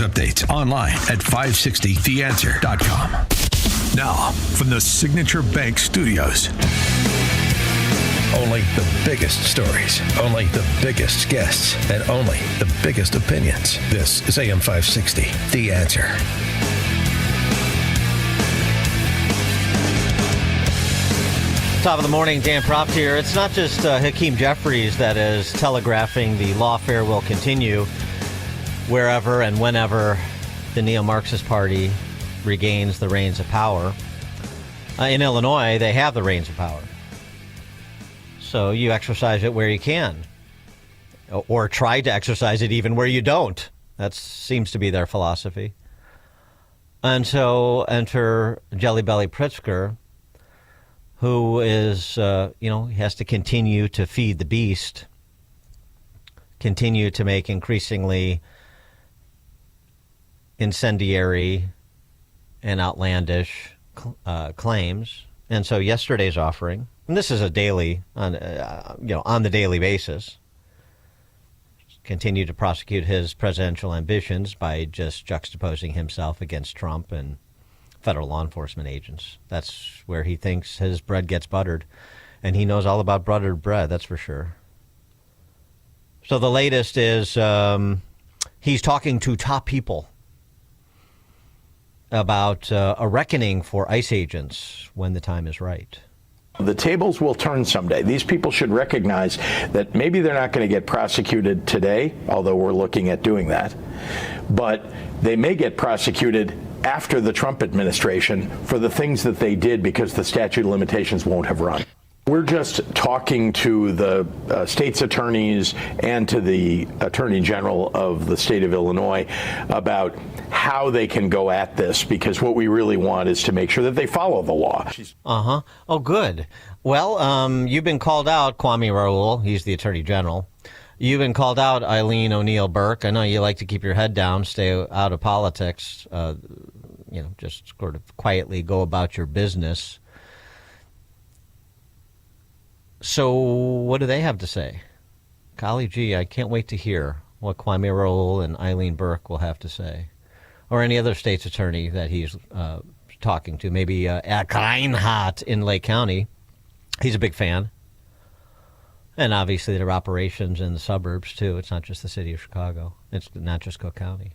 Updates online at 560theanswer.com. Now, from the Signature Bank Studios. Only the biggest stories, only the biggest guests, and only the biggest opinions. This is AM 560, The Answer. Top of the morning, Dan Proft here. It's not just Hakeem Jeffries that is telegraphing the lawfare will continue wherever and whenever the neo-Marxist party regains the reins of power. In Illinois, they have the reins of power. So you exercise it where you can, or try to exercise it even where you don't. That seems to be their philosophy. And so enter Jelly Belly Pritzker, who is, he has to continue to feed the beast, continue to make increasingly incendiary and outlandish claims. And so yesterday's offering, and this is a daily, on the daily basis, continue to prosecute his presidential ambitions by just juxtaposing himself against Trump and federal law enforcement agents. That's where he thinks his bread gets buttered. And he knows all about buttered bread, that's for sure. So the latest is he's talking to top people about a reckoning for ICE agents when the time is right. The tables will turn someday. These people should recognize that maybe they're not going to get prosecuted today, although we're looking at doing that, but they may get prosecuted after the Trump administration for the things that they did because the statute of limitations won't have run. We're just talking to the state's attorneys and to the Attorney General of the state of Illinois about how they can go at this, because what we really want is to make sure that they follow the law. Oh, good. Well, you've been called out, Kwame Raoul. He's the Attorney General. You've been called out, Eileen O'Neill Burke. I know you like to keep your head down, stay out of politics, just sort of quietly go about your business. So what do they have to say? Golly gee, I can't wait to hear what Kwame Raoul and Eileen Burke will have to say. Or any other state's attorney that he's talking to. Maybe Reinhardt in Lake County. He's a big fan. And obviously there are operations in the suburbs, too. It's not just the city of Chicago. It's not just Cook County.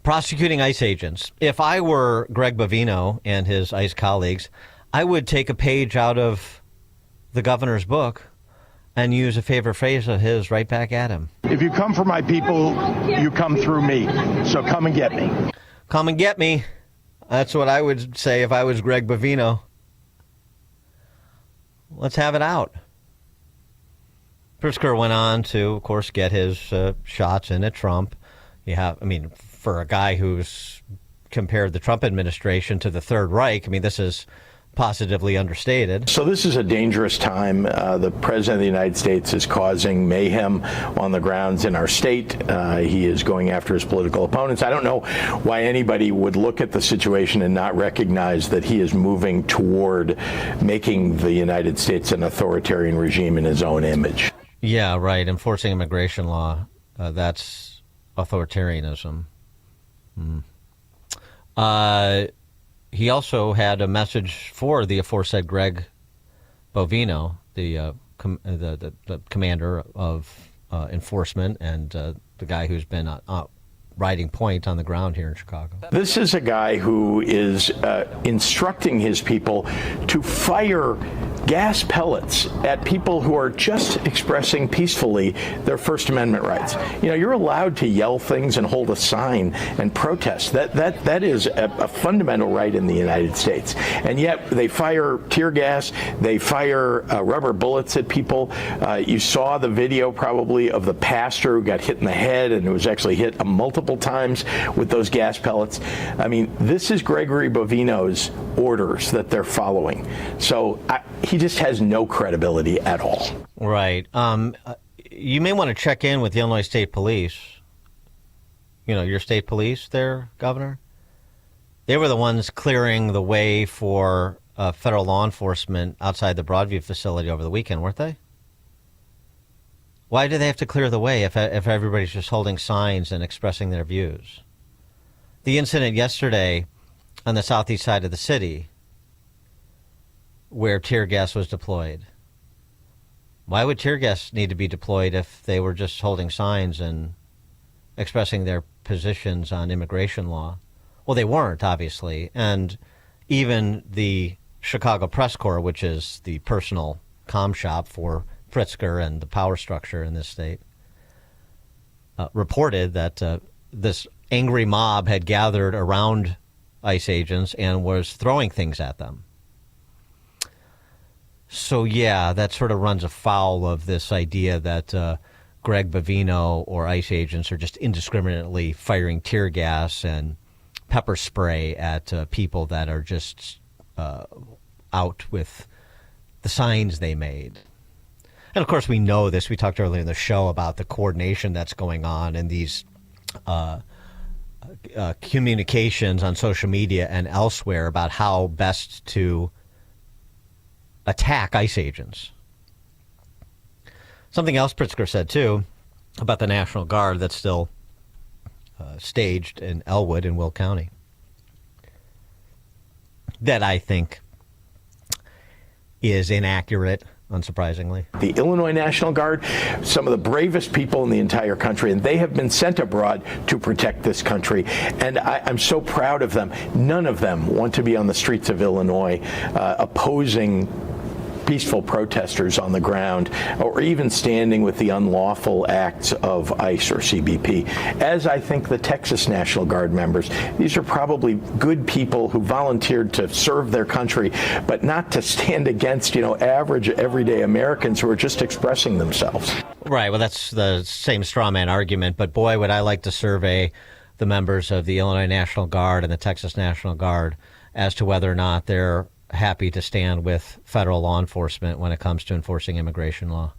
Prosecuting ICE agents. If I were Greg Bovino and his ICE colleagues, I would take a page out of the governor's book and use a favorite phrase of his right back at him. If you come for my people, you come through me. So come and get me. Come and get me. That's what I would say if I was Greg Bovino. Let's have it out. Pritzker went on to, of course, get his shots in at Trump. For a guy who's compared the Trump administration to the Third Reich, this is positively understated. So this is a dangerous time. The President of the United States is causing mayhem on the grounds in our state. He is going after his political opponents. I don't know why anybody would look at the situation and not recognize that he is moving toward making the United States an authoritarian regime in his own image. Yeah, right. Enforcing immigration law, that's authoritarianism. He also had a message for the aforesaid Greg Bovino, the commander of enforcement and the guy who's been riding point on the ground here in Chicago. This is a guy who is instructing his people to fire gas pellets at people who are just expressing peacefully their First Amendment rights. You're allowed to yell things and hold a sign and protest. That is a fundamental right in the United States. And yet they fire tear gas, they fire rubber bullets at people. You saw the video probably of the pastor who got hit in the head and who was actually hit multiple times with those gas pellets. This is Gregory Bovino's orders that they're following. So he just has no credibility at all. Right. You may want to check in with the Illinois State Police. Your state police there, Governor. They were the ones clearing the way for federal law enforcement outside the Broadview facility over the weekend, weren't they? Why do they have to clear the way if everybody's just holding signs and expressing their views? The incident yesterday on the southeast side of the city where tear gas was deployed. Why would tear gas need to be deployed if they were just holding signs and expressing their positions on immigration law? Well, they weren't, obviously. And even the Chicago Press Corps, which is the personal comm shop for Pritzker and the power structure in this state, reported that this angry mob had gathered around ICE agents and was throwing things at them. So, yeah, that sort of runs afoul of this idea that Greg Bavino or ICE agents are just indiscriminately firing tear gas and pepper spray at people that are just out with the signs they made. And, of course, we know this. We talked earlier in the show about the coordination that's going on and these communications on social media and elsewhere about how best to attack ICE agents. Something else Pritzker said, too, about the National Guard that's still staged in Elwood in Will County that I think is inaccurate, unsurprisingly. The Illinois National Guard, some of the bravest people in the entire country, and they have been sent abroad to protect this country. And I'm so proud of them. None of them want to be on the streets of Illinois opposing peaceful protesters on the ground, or even standing with the unlawful acts of ICE or CBP. As I think the Texas National Guard members, these are probably good people who volunteered to serve their country, but not to stand against, average, everyday Americans who are just expressing themselves. Right. Well, that's the same straw man argument. But boy, would I like to survey the members of the Illinois National Guard and the Texas National Guard as to whether or not they're happy to stand with federal law enforcement when it comes to enforcing immigration law.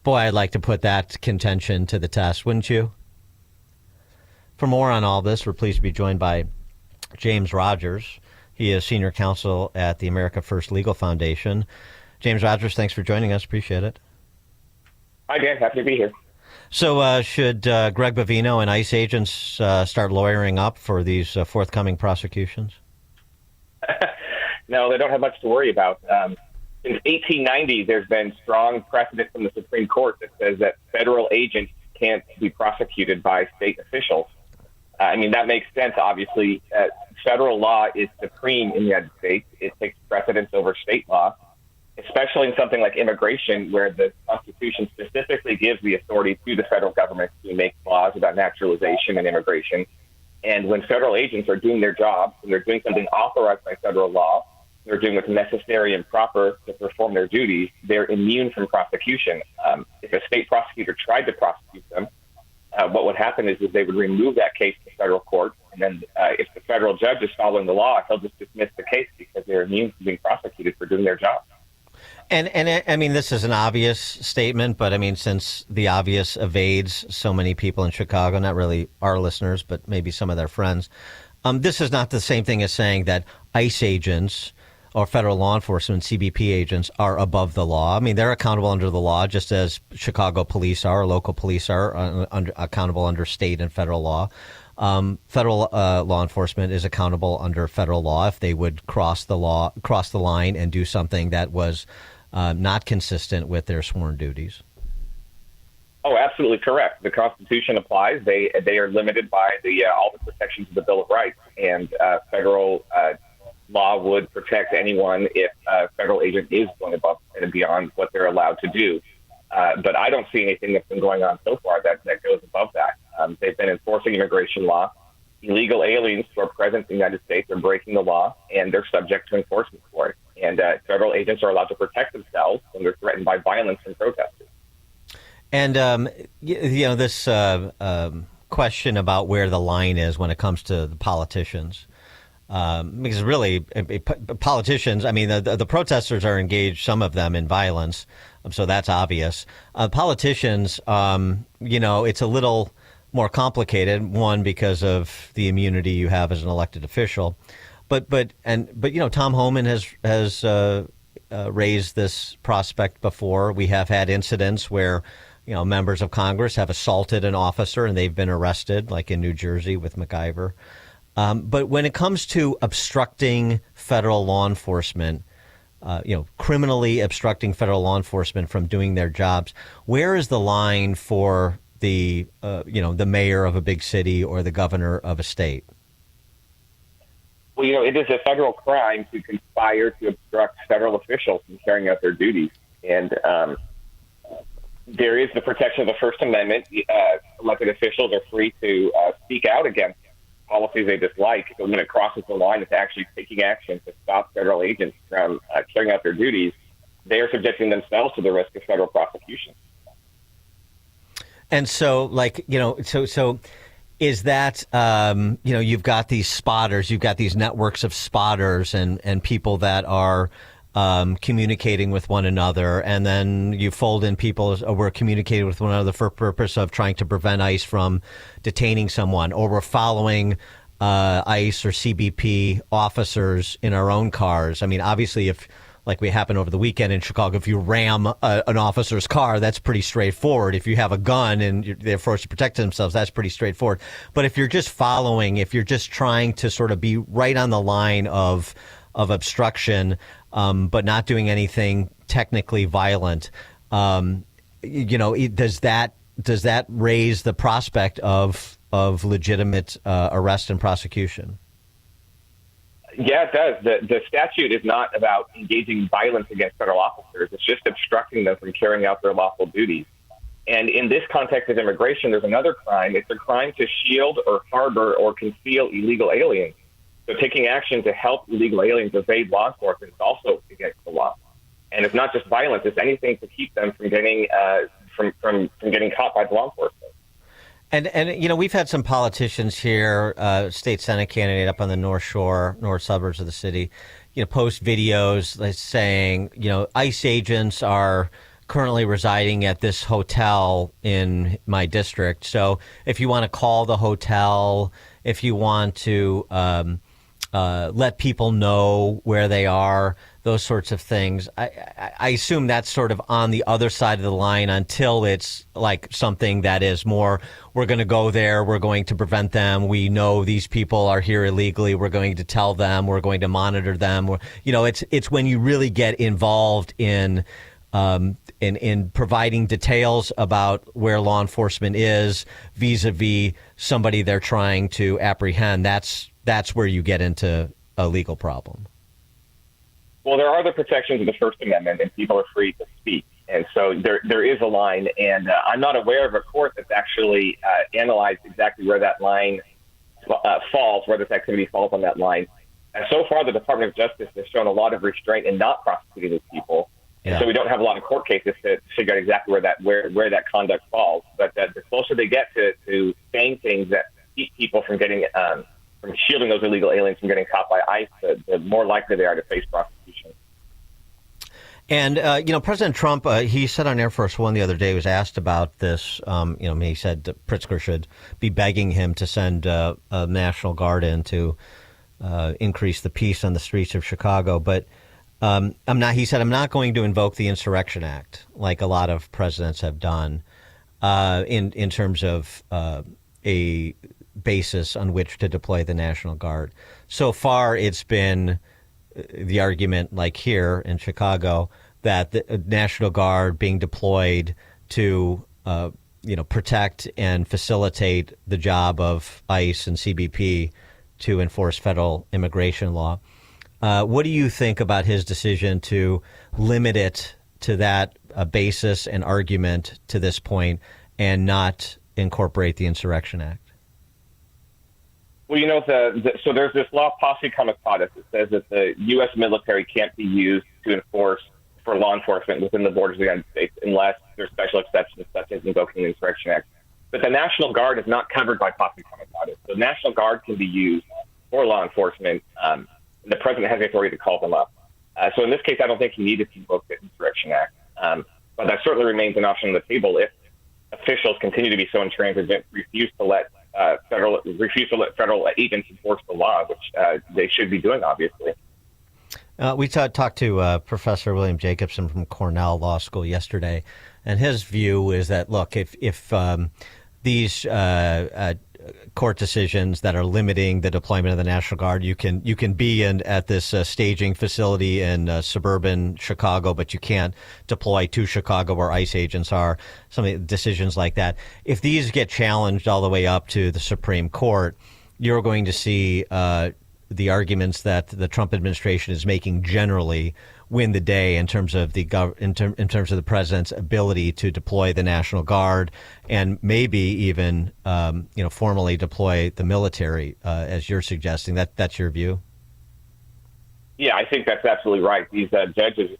Boy, I'd like to put that contention to the test, wouldn't you? For more on all this, we're pleased to be joined by James Rogers. He is senior counsel at the America First Legal Foundation. James Rogers, thanks for joining us. Appreciate it. Hi, Dan. Happy to be here. So should Greg Bavino and ICE agents start lawyering up for these forthcoming prosecutions? No, they don't have much to worry about. Since 1890, there's been strong precedent from the Supreme Court that says that federal agents can't be prosecuted by state officials. That makes sense, obviously. Federal law is supreme in the United States. It takes precedence over state law, especially in something like immigration, where the Constitution specifically gives the authority to the federal government to make laws about naturalization and immigration. And when federal agents are doing their job, and they're doing something authorized by federal law, they're doing what's necessary and proper to perform their duties, they're immune from prosecution. If a state prosecutor tried to prosecute them, what would happen is they would remove that case to federal court, and then if the federal judge is following the law, he'll just dismiss the case because they're immune from being prosecuted for doing their job. And this is an obvious statement, but since the obvious evades so many people in Chicago, not really our listeners, but maybe some of their friends, this is not the same thing as saying that ICE agents or federal law enforcement, CBP agents, are above the law. They're accountable under the law, just as Chicago police are, or local police are accountable under state and federal law. Federal law enforcement is accountable under federal law if they would cross the line and do something that was not consistent with their sworn duties. Oh, absolutely correct. The Constitution applies. They are limited by all the protections of the Bill of Rights, and federal law would protect anyone if a federal agent is going above and beyond what they're allowed to do. But I don't see anything that's been going on so far that goes above that. They've been enforcing immigration law. Illegal aliens who are present in the United States are breaking the law, and they're subject to enforcement for it. And federal agents are allowed to protect themselves when they're threatened by violence from protesters. And, this question about where the line is when it comes to the politicians. Because really, politicians, the protesters are engaged, some of them, in violence, so that's obvious. Politicians, it's a little more complicated, one, because of the immunity you have as an elected official. But Tom Homan has raised this prospect before. We have had incidents where, members of Congress have assaulted an officer and they've been arrested, like in New Jersey with MacIver. But when it comes to obstructing federal law enforcement, criminally obstructing federal law enforcement from doing their jobs, where is the line for the mayor of a big city or the governor of a state? Well, it is a federal crime to conspire to obstruct federal officials from carrying out their duties. And there is the protection of the First Amendment. Elected officials are free to speak out against policies they dislike. But when it crosses the line into actually taking action to stop federal agents from carrying out their duties, they are subjecting themselves to the risk of federal prosecution. And so, so is that, you've got these spotters, you've got these networks of spotters and people that are communicating with one another, and then you fold in people who are communicating with one another for purpose of trying to prevent ICE from detaining someone, or we're following ICE or CBP officers in our own cars. I mean, obviously, if like we happened over the weekend in Chicago, if you ram an officer's car, that's pretty straightforward. If you have a gun and they're forced to protect themselves, that's pretty straightforward. But if you're just following, if you're just trying to sort of be right on the line of obstruction, but not doing anything technically violent, does that raise the prospect of legitimate arrest and prosecution? Yeah, it does. The statute is not about engaging violence against federal officers. It's just obstructing them from carrying out their lawful duties. And in this context of immigration, there's another crime. It's a crime to shield or harbor or conceal illegal aliens. So taking action to help illegal aliens evade law enforcement is also against the law. And it's not just violence; it's anything to keep them from getting from getting caught by the law enforcement. And we've had some politicians here, state Senate candidate up on the North Shore, north suburbs of the city, post videos saying, ICE agents are currently residing at this hotel in my district. So if you want to call the hotel, if you want to let people know where they are, those sorts of things. I assume that's sort of on the other side of the line until it's like something that is more, we're going to go there, we're going to prevent them, we know these people are here illegally, we're going to tell them, we're going to monitor them. It's when you really get involved in providing details about where law enforcement is vis-a-vis somebody they're trying to apprehend. That's where you get into a legal problem. Well, there are the protections of the First Amendment, and people are free to speak. And so there is a line, and I'm not aware of a court that's actually analyzed exactly where that line falls, where this activity falls on that line. And so far, the Department of Justice has shown a lot of restraint in not prosecuting these people. Yeah. And so we don't have a lot of court cases to figure out exactly where that conduct falls. But the closer they get to saying things that keep people from getting from shielding those illegal aliens from getting caught by ICE, the more likely they are to face prosecution. And, President Trump, he said on Air Force One the other day, was asked about this. He said that Pritzker should be begging him to send a National Guard in to increase the peace on the streets of Chicago. But he said, I'm not going to invoke the Insurrection Act like a lot of presidents have done in terms of a basis on which to deploy the National Guard. So far, it's been the argument, like here in Chicago, that the National Guard being deployed to, protect and facilitate the job of ICE and CBP to enforce federal immigration law. What do you think about his decision to limit it to that basis and argument to this point and not incorporate the Insurrection Act? Well, so there's this law, posse comitatus, that says that the U.S. military can't be used to enforce for law enforcement within the borders of the United States unless there's special exceptions, such as invoking the Insurrection Act. But the National Guard is not covered by posse comitatus. The National Guard can be used for law enforcement. The president has the authority to call them up. So in this case, I don't think he needed to invoke the Insurrection Act. But that certainly remains an option on the table if officials continue to be so intransigent, refuse to let federal agents enforce the law, which they should be doing, obviously. We talked to Professor William Jacobson from Cornell Law School yesterday, and his view is that, look, if these court decisions that are limiting the deployment of the National Guard, you can be at this staging facility in suburban Chicago, but you can't deploy to Chicago where ICE agents are. Some of the decisions like that. If these get challenged all the way up to the Supreme Court, you're going to see the arguments that the Trump administration is making generally win the day in terms of in terms of the president's ability to deploy the National Guard and maybe even formally deploy the military, as you're suggesting. That's your view? Yeah, I think that's absolutely right. These judges,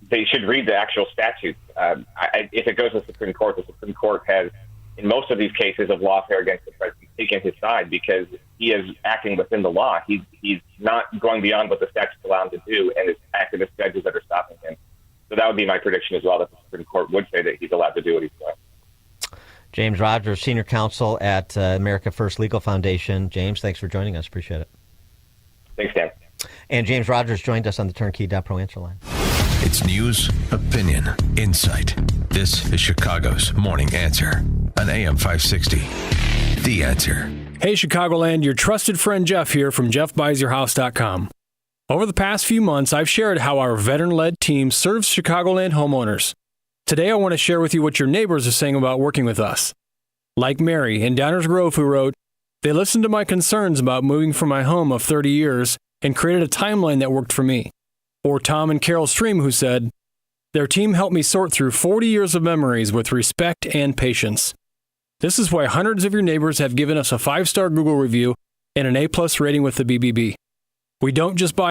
they should read the actual statutes. If it goes to the Supreme Court has, in most of these cases of lawfare against the president, taken his side because he is acting within the law. He's not going beyond what the statutes allow him to do, and it's activist judges that are stopping him. So that would be my prediction as well, that the Supreme Court would say that he's allowed to do what he's doing. James Rogers, Senior Counsel at America First Legal Foundation. James, thanks for joining us. Appreciate it. Thanks, Dan. And James Rogers joined us on the Turnkey.Pro answer line. It's news, opinion, insight. This is Chicago's Morning Answer on AM 560. The Answer. Hey, Chicagoland, your trusted friend Jeff here from JeffBuysYourHouse.com. Over the past few months, I've shared how our veteran-led team serves Chicagoland homeowners. Today, I want to share with you what your neighbors are saying about working with us. Like Mary in Downers Grove, who wrote, "They listened to my concerns about moving from my home of 30 years and created a timeline that worked for me." Or Tom and Carol Stream, who said, "Their team helped me sort through 40 years of memories with respect and patience." This is why hundreds of your neighbors have given us a 5-star Google review and an A+ rating with the BBB. We don't just buy